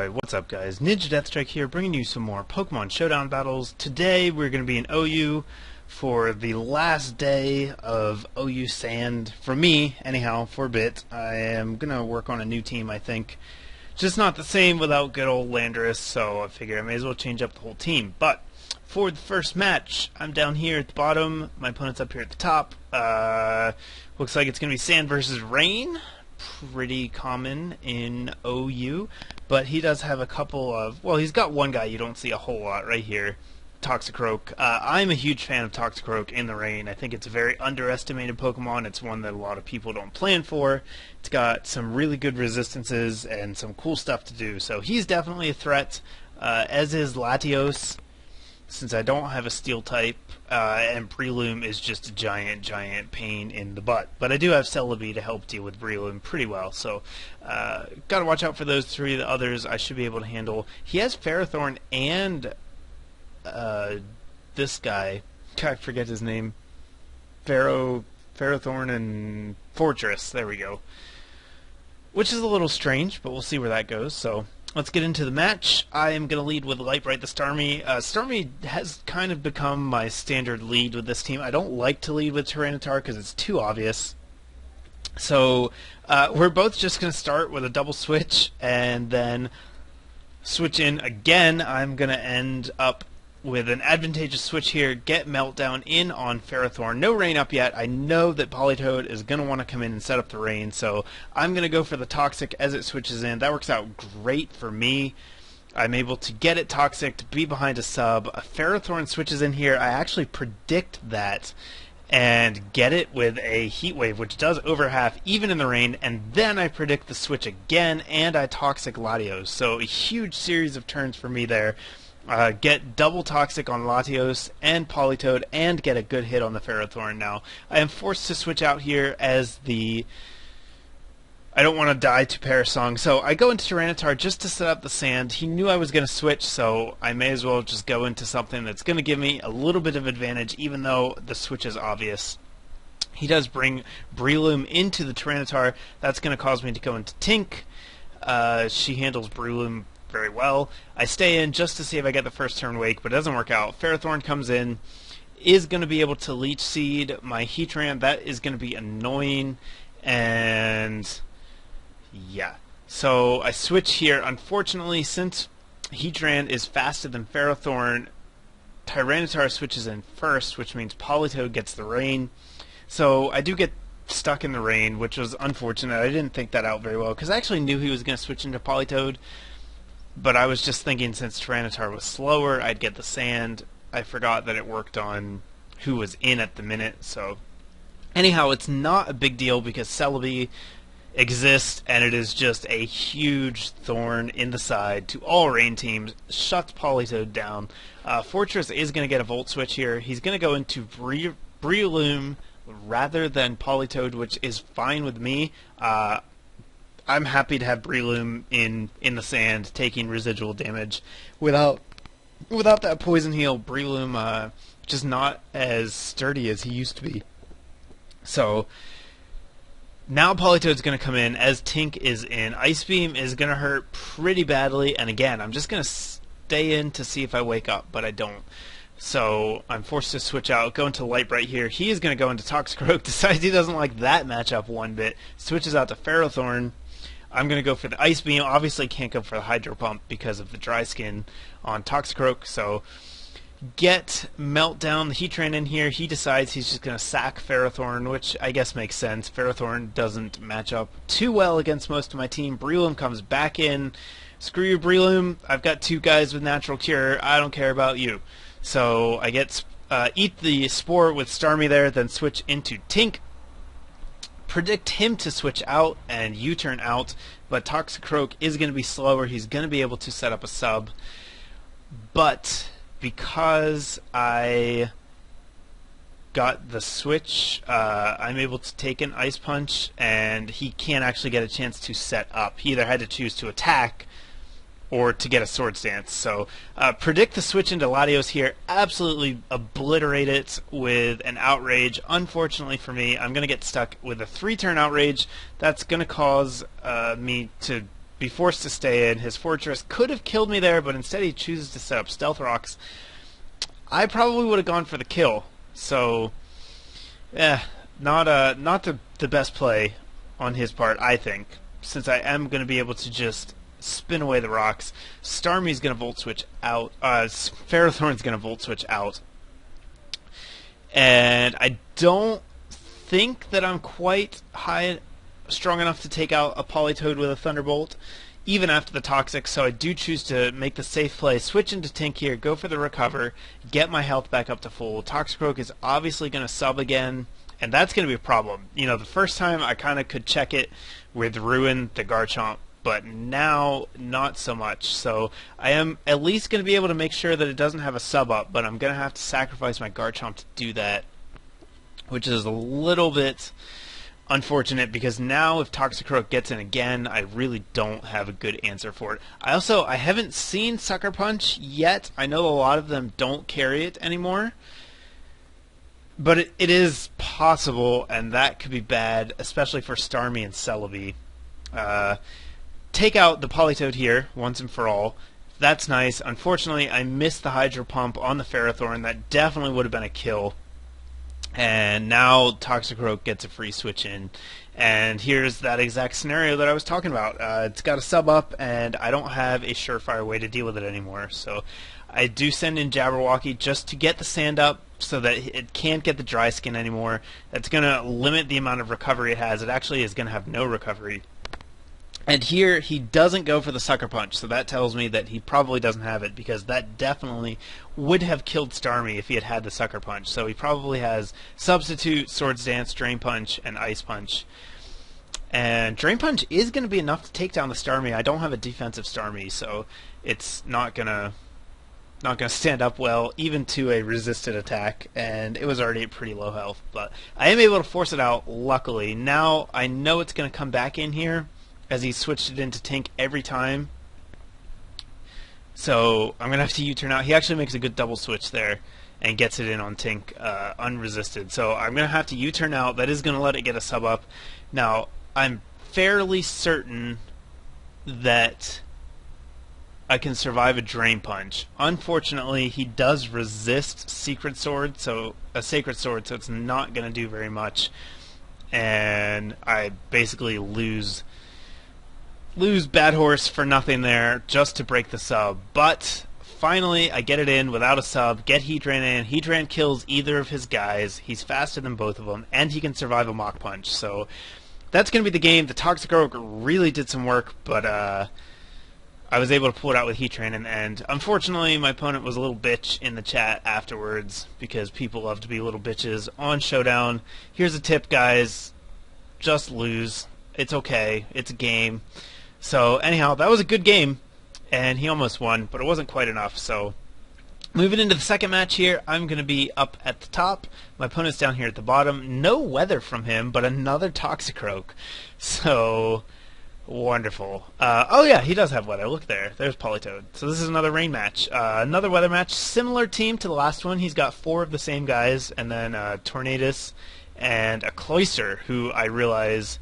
Alright, what's up guys? NinjaDeathStrike here, bringing you some more Pokemon Showdown battles. Today we're going to be in OU for the last day of OU Sand. For me, anyhow, for a bit. I am going to work on a new team, I think. Just not the same without good old Landorus, so I figure I may as well change up the whole team. But for the first match, I'm down here at the bottom, my opponent's up here at the top. Looks like it's going to be Sand versus Rain. Pretty common in OU, but he does have a couple of, well, he's got one guy you don't see a whole lot right here, Toxicroak. I'm a huge fan of Toxicroak in the rain. I think it's a very underestimated Pokemon. It's one that a lot of people don't plan for. It's got some really good resistances and some cool stuff to do, so he's definitely a threat, as is Latios, since I don't have a steel type, and Breloom is just a giant pain in the butt. But I do have Celebi to help deal with Breloom pretty well, so gotta watch out for those three. The others I should be able to handle. He has Ferrothorn and this guy, I forget his name, Ferrothorn and Fortress, there we go. Which is a little strange, but we'll see where that goes, so let's get into the match. I am going to lead with Light Bright the Starmie. Starmie has kind of become my standard lead with this team. I don't like to lead with Tyranitar because it's too obvious. So we're both just going to start with a double switch and then switch in again. I'm going to end up with an advantageous switch here, get Meltdown in on Ferrothorn. No rain up yet. I know that Politoed is going to want to come in and set up the rain, so I'm going to go for the Toxic as it switches in. That works out great for me. I'm able to get it Toxic to be behind a sub. A Ferrothorn switches in here. I actually predict that and get it with a Heat Wave, which does over half even in the rain, and then I predict the switch again and I Toxic Latios. So a huge series of turns for me there. Get double Toxic on Latios and Politoed and get a good hit on the Ferrothorn. Now, I am forced to switch out here as the... I don't want to die to Parasong, so I go into Tyranitar just to set up the sand. He knew I was going to switch, so I may as well just go into something that's going to give me a little bit of advantage, even though the switch is obvious. He does bring Breloom into the Tyranitar. That's going to cause me to go into Tink. She handles Breloom very well. I stay in just to see if I get the first turn wake, but it doesn't work out. Ferrothorn comes in, is going to be able to Leech Seed my Heatran. That is going to be annoying, and yeah. So I switch here. Unfortunately, since Heatran is faster than Ferrothorn, Tyranitar switches in first, which means Politoed gets the rain. So I do get stuck in the rain, which was unfortunate. I didn't think that out very well, because I actually knew he was going to switch into Politoed. But I was just thinking since Tyranitar was slower, I'd get the sand. I forgot that it worked on who was in at the minute. So anyhow, it's not a big deal because Celebi exists, and it is just a huge thorn in the side to all rain teams. Shuts Politoed down. Fortress is going to get a Volt Switch here. He's going to go into Breloom rather than Politoed, which is fine with me. I'm happy to have Breloom in the sand, taking residual damage. Without that poison heal, Breloom just not as sturdy as he used to be. So now Politoed's going to come in as Tink is in. Ice Beam is going to hurt pretty badly, and again, I'm just going to stay in to see if I wake up, but I don't. So I'm forced to switch out, go into Light Bright here. He is going to go into Toxicroak, decides he doesn't like that matchup one bit, switches out to Ferrothorn. I'm going to go for the Ice Beam. Obviously can't go for the Hydro Pump because of the dry skin on Toxicroak. So get Meltdown, the Heatran in here. He decides he's just going to sack Ferrothorn, which I guess makes sense. Ferrothorn doesn't match up too well against most of my team. Breloom comes back in. Screw you, Breloom. I've got two guys with Natural Cure. I don't care about you. So I get eat the Spore with Starmie there, then switch into Tink. Predict him to switch out and U-turn out, but Toxicroak is going to be slower. He's going to be able to set up a sub, but because I got the switch, I'm able to take an Ice Punch, and he can't actually get a chance to set up. He either had to choose to attack or to get a Swords Dance. So predict the switch into Latios here. Absolutely obliterate it with an Outrage. Unfortunately for me, I'm going to get stuck with a 3-turn Outrage. That's going to cause me to be forced to stay in. His fortress could have killed me there, but instead he chooses to set up stealth rocks. I probably would have gone for the kill. So, not the best play on his part, I think, since I am going to be able to just spin away the rocks. Starmie's going to volt switch out. Ferrothorn's going to volt switch out. And I don't think that I'm quite strong enough to take out a Politoed with a Thunderbolt, even after the Toxic, so I do choose to make the safe play, switch into Tink here, go for the recover, get my health back up to full. Toxicroak is obviously going to sub again, and that's going to be a problem. You know, the first time I kind of could check it with Ruin the Garchomp, but now not so much. So I am at least going to be able to make sure that it doesn't have a sub up, but I'm going to have to sacrifice my Garchomp to do that, which is a little bit unfortunate, because now if Toxicroak gets in again, I really don't have a good answer for it. I haven't seen Sucker Punch yet. I know a lot of them don't carry it anymore, but it is possible, and that could be bad, especially for Starmie and Celebi. Take out the Politoed here once and for all. That's nice. Unfortunately, I missed the Hydro Pump on the Ferrothorn. That definitely would have been a kill. And now Toxicroak gets a free switch in, and here's that exact scenario that I was talking about. It's got a sub up, and I don't have a surefire way to deal with it anymore. So I do send in Jabberwocky just to get the sand up so that it can't get the dry skin anymore. That's going to limit the amount of recovery it has. It actually is going to have no recovery. And here, he doesn't go for the Sucker Punch, so that tells me that he probably doesn't have it, because that definitely would have killed Starmie if he had the Sucker Punch. So he probably has Substitute, Swords Dance, Drain Punch, and Ice Punch. And Drain Punch is going to be enough to take down the Starmie. I don't have a defensive Starmie, so it's not gonna stand up well, even to a resisted attack, and it was already at pretty low health. But I am able to force it out, luckily. Now I know it's going to come back in here, as he switched it into Tink every time. So I'm going to have to U-turn out. He actually makes a good double switch there and gets it in on Tink unresisted. So I'm going to have to U-turn out. That is going to let it get a sub up. Now, I'm fairly certain that I can survive a Drain Punch. Unfortunately, he does resist Secret Sword, so a Sacred Sword, so it's not going to do very much. And I basically lose Bad Horse for nothing there, just to break the sub. But finally, I get it in without a sub, get Heatran in. Heatran kills either of his guys. He's faster than both of them, and he can survive a Mach Punch. So that's going to be the game. The Toxicroak really did some work, but I was able to pull it out with Heatran in the end. Unfortunately, my opponent was a little bitch in the chat afterwards, because people love to be little bitches on Showdown. Here's a tip, guys. Just lose. It's okay. It's a game. So anyhow, that was a good game, and he almost won, but it wasn't quite enough. So moving into the second match here, I'm going to be up at the top. My opponent's down here at the bottom. No weather from him, but another Toxicroak. So wonderful. Oh yeah, he does have weather. Look there. There's Politoed. So this is another rain match. Another weather match. Similar team to the last one. He's got 4 of the same guys, and then Tornadus and a Cloyster, who I realize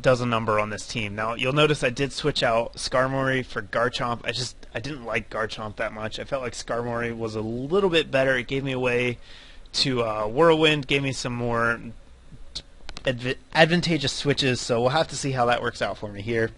does a number on this team. Now, you'll notice I did switch out Skarmory for Garchomp. I didn't like Garchomp that much. I felt like Skarmory was a little bit better. It gave me a way to Whirlwind, gave me some more advantageous switches, so we'll have to see how that works out for me here.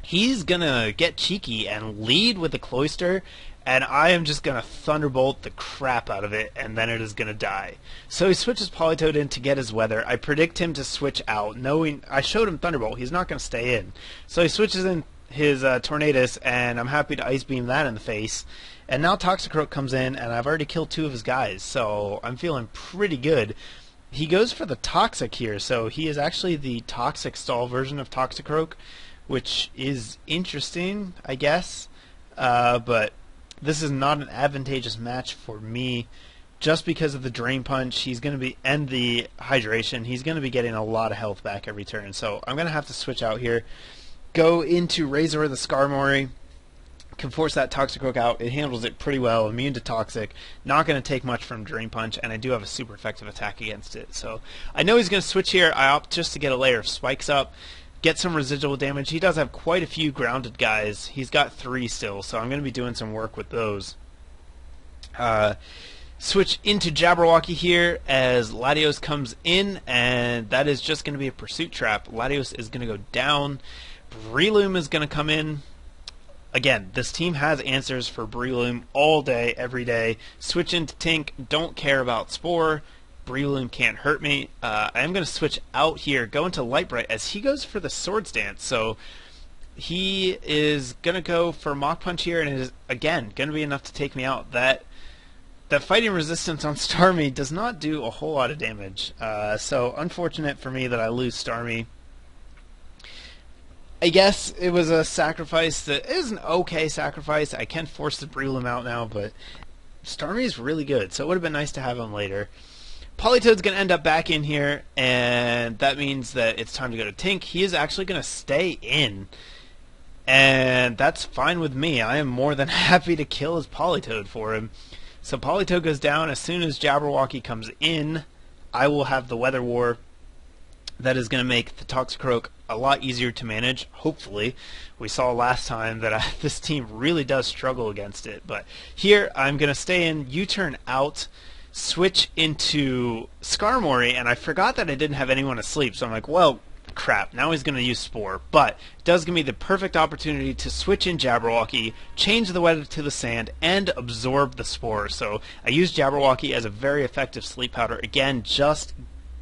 He's going to get cheeky and lead with the Cloyster, and I am just going to Thunderbolt the crap out of it, and then it is going to die. So he switches Politoed in to get his weather. I predict him to switch out, knowing I showed him Thunderbolt. He's not going to stay in. So he switches in his Tornadus, and I'm happy to Ice Beam that in the face. And now Toxicroak comes in, and I've already killed 2 of his guys, so I'm feeling pretty good. He goes for the Toxic here, so he is actually the Toxic Stall version of Toxicroak, which is interesting, I guess. But this is not an advantageous match for me, just because of the Drain Punch. He's going to be, and the Hydration, he's going to be getting a lot of health back every turn. So I'm going to have to switch out here, go into Razor the Skarmory, can force that Toxicroak out. It handles it pretty well, immune to Toxic, not going to take much from Drain Punch, and I do have a super effective attack against it. So I know he's going to switch here. I opt just to get a layer of spikes up. get some residual damage. He does have quite a few grounded guys. He's got 3 still, so I'm going to be doing some work with those. Switch into Jabberwocky here as Latios comes in, and that is just going to be a pursuit trap. Latios is going to go down. Breloom is going to come in. Again, this team has answers for Breloom all day, every day. Switch into Tink. Don't care about Spore. Breloom can't hurt me. I am going to switch out here, go into Lightbright as he goes for the Swords Dance. So he is going to go for Mach Punch here, and it is, again, going to be enough to take me out. That fighting resistance on Starmie does not do a whole lot of damage. So unfortunate for me that I lose Starmie. I guess it was a sacrifice that is an okay sacrifice. I can force the Breloom out now, but Starmie is really good, so it would have been nice to have him later. Politoed's going to end up back in here, and that means that it's time to go to Tink. He is actually going to stay in, and that's fine with me. I am more than happy to kill his Politoed for him. So Politoed goes down. As soon as Jabberwocky comes in, I will have the Weather War. That is going to make the Toxicroak a lot easier to manage, hopefully. We saw last time that this team really does struggle against it. But here, I'm going to stay in, U-turn out, switch into Skarmory, and I forgot that I didn't have anyone asleep, so I'm like, well, crap, now he's going to use Spore. But it does give me the perfect opportunity to switch in Jabberwocky, change the weather to the sand, and absorb the Spore. So I use Jabberwocky as a very effective sleep powder. Again, just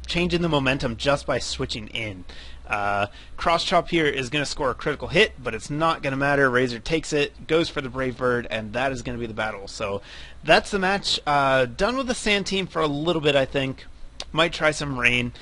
changing the momentum just by switching in. Cross Chop here is going to score a critical hit, but it's not going to matter. Razor takes it, goes for the Brave Bird, and that is going to be the battle. So that's the match. Done with the Sand team for a little bit, I think. Might try some Rain,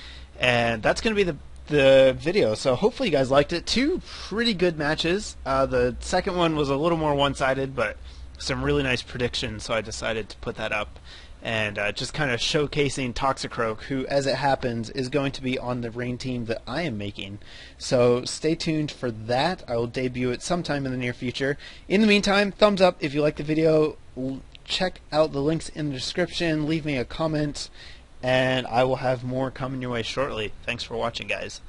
and that's going to be the video. So hopefully you guys liked it. 2 pretty good matches. The second one was a little more one-sided, but some really nice predictions, so I decided to put that up. And just kind of showcasing Toxicroak, who, as it happens, is going to be on the Rain team that I am making. So stay tuned for that. I will debut it sometime in the near future. In the meantime, thumbs up if you like the video. Check out the links in the description. Leave me a comment, and I will have more coming your way shortly. Thanks for watching, guys.